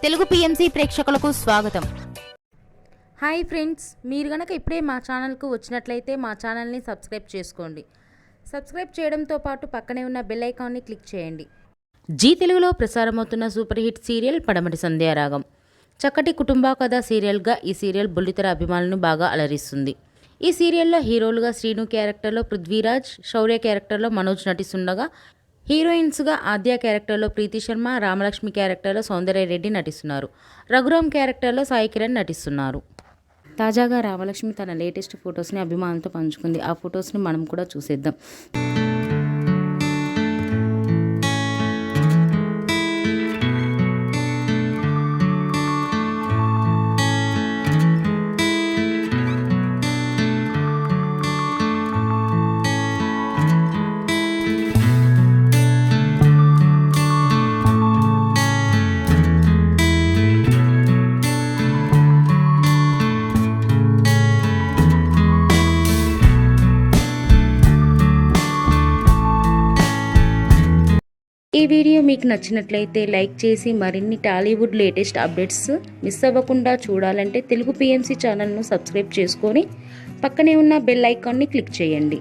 Telugu PMC ప్రేక్షకులకు స్వాగతం. Hi friends, మీరు గనక ఇప్పుడే మా ఛానల్కు వచ్చినట్లయితే మా ఛానల్ని సబ్స్క్రైబ్ చేసుకోండి. సబ్స్క్రైబ్ చేయడంతో పాటు పక్కనే ఉన్న బెల్ ఐకాన్ని క్లిక్ చేయండి. జీ తెలుగులో ప్రసారమవుతున్న సూపర్ హిట్ సీరియల్ పడమటి సంధ్యారాగం. చక్కటి కుటుంబ కథ సీరియల్గా ఈ సీరియల్ బుల్లితెర అభిమానులను బాగా అలరిస్తుంది. ఈ సీరియల్లో హీరోలుగా శ్రీను క్యారెక్టర్లో పృథ్వీరాజ్, శౌర్య క్యారెక్టర్లో మనోజ్ నటిస్తుండగా హీరోయిన్స్గా ఆద్య క్యారెక్టర్లో ప్రీతి శర్మ, రామలక్ష్మి క్యారెక్టర్లో సౌందర్య రెడ్డి నటిస్తున్నారు. రఘురామ్ క్యారెక్టర్లో సాయి కిరణ్ నటిస్తున్నారు. తాజాగా రామలక్ష్మి తన లేటెస్ట్ ఫొటోస్ని అభిమానులతో పంచుకుంది. ఆ ఫొటోస్ని మనం కూడా చూసేద్దాం. ఈ వీడియో మీకు నచ్చినట్లయితే లైక్ చేసి మరిన్ని టాలీవుడ్ లేటెస్ట్ అప్డేట్స్ మిస్ అవ్వకుండా చూడాలంటే తెలుగు పిఎంసి ఛానల్ను సబ్స్క్రైబ్ చేసుకొని పక్కనే ఉన్న బెల్ ఐకాన్ని క్లిక్ చేయండి.